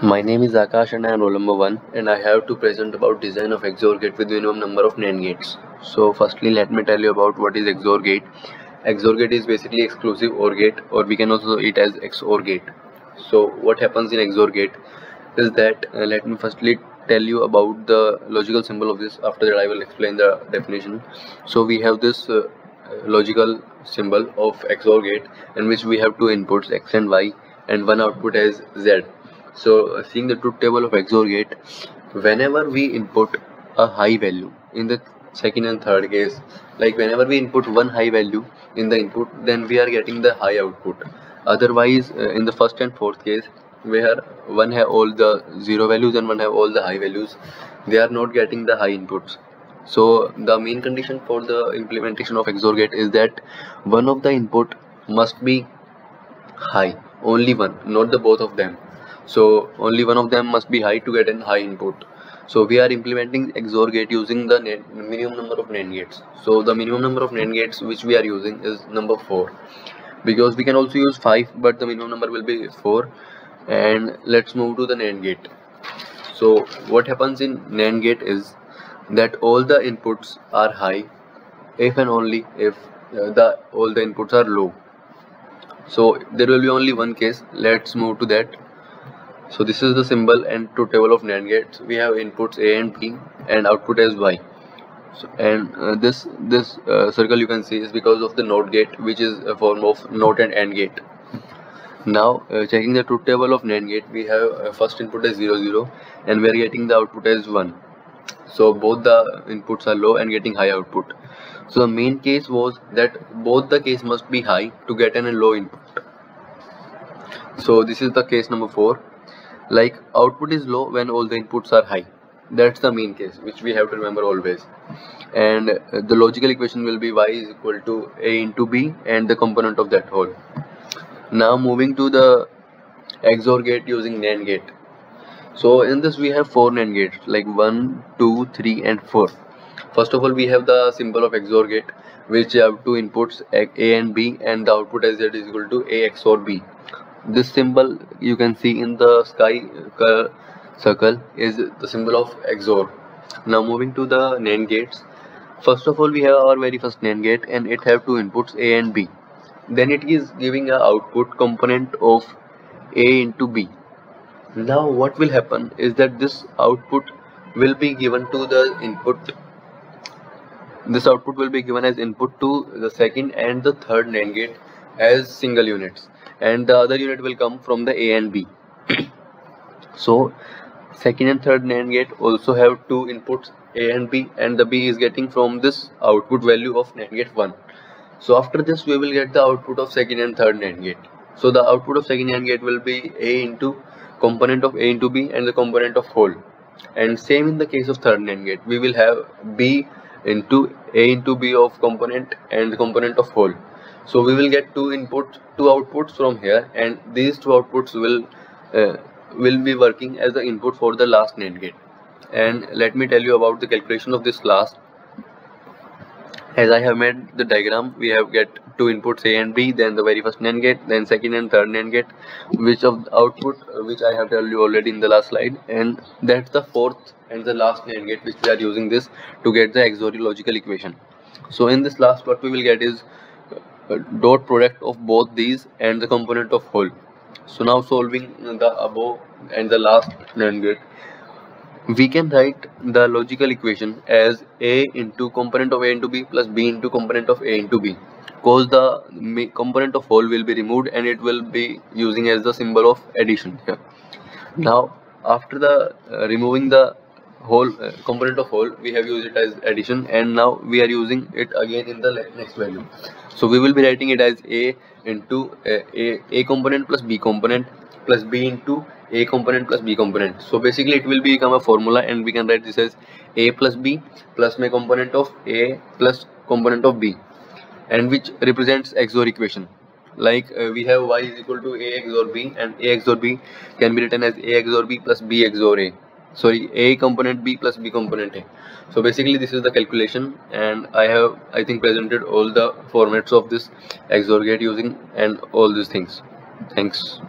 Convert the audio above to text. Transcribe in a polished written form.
My name is Akash and I am roll number 1 and I have to present about design of XOR gate with minimum number of NAND gates. So firstly let me tell you about what is XOR gate. XOR gate is basically exclusive OR gate, or we can also it as XOR gate. So what happens in XOR gate is that let me firstly tell you about the logical symbol of this. After that I will explain the definition. So we have this logical symbol of XOR gate in which we have two inputs X and Y and one output as Z. So seeing the truth table of XOR gate, whenever we input a high value in the second and third case, like whenever we input one high value in the input, then we are getting the high output. Otherwise in the first and fourth case, where one have all the zero values and one have all the high values, they are not getting the high inputs. So the main condition for the implementation of XOR gate is that one of the input must be high, only one, not the both of them. So only one of them must be high to get an high input. So we are implementing XOR gate using the minimum number of NAND gates. So the minimum number of NAND gates which we are using is number 4, because we can also use 5, but the minimum number will be 4. And let's move to the NAND gate. So what happens in NAND gate is that all the inputs are high if and only if all the inputs are low. So there will be only one case. Let's move to that. So this is the symbol and truth table of NAND gates. We have inputs A and B and output as Y. So, and this circle you can see is because of the NOT gate, which is a form of NOT and AND gate. Now checking the truth table of NAND gate, we have first input as 0 0 and we are getting the output as 1. So both the inputs are low and getting high output. So the main case was that both the case must be high to get a low input. So this is the case number 4. Like output is low when all the inputs are high. That's the main case which we have to remember always. And the logical equation will be y is equal to a into b and the component of that whole. Now moving to the XOR gate using NAND gate. So in this we have 4 NAND gates, like 1, 2, 3 and 4. First of all we have the symbol of XOR gate, which have two inputs A and B, and the output as Z is equal to A XOR B. This symbol you can see in the sky circle is the symbol of XOR. Now moving to the NAND gates. First of all we have our very first NAND gate and it have two inputs A and B. Then it is giving an output component of A into B. Now what will happen is that this output will be given to the input. This output will be given as input to the second and the third NAND gate as single units, and the other unit will come from the A and B. So second and third NAND gate also have two inputs A and B, and the B is getting from this output value of NAND gate 1. So after this we will get the output of second and third NAND gate. So the output of second NAND gate will be A into component of A into B and the component of whole. And same in the case of third NAND gate, we will have B into A into B of component and the component of whole. So we will get two outputs from here, and these two outputs will be working as the input for the last NAND gate. And let me tell you about the calculation of this last. As I have made the diagram, we have get two inputs A and B, then the very first NAND gate, then second and third NAND gate, which of the output which I have told you already in the last slide, and that's the fourth and the last NAND gate which we are using this to get the XOR logical equation. So in this last, what we will get is dot product of both these and the component of whole. So now solving the above and the last NAND gate, we can write the logical equation as A into component of A into B plus B into component of A into B, because the component of whole will be removed and it will be using as the symbol of addition here. Now after the removing the whole component of whole, we have used it as addition, and now we are using it again in the next value. So we will be writing it as A into A component plus B component plus B into A component plus B component. So basically it will become a formula, and we can write this as A plus B plus my component of A plus component of B, and which represents XOR equation. Like we have y is equal to A XOR B, and A XOR B can be written as A XOR B plus B XOR A. Sorry, A component B plus B component A. So basically this is the calculation, and I think presented all the formats of this XOR gate using and all these things. Thanks.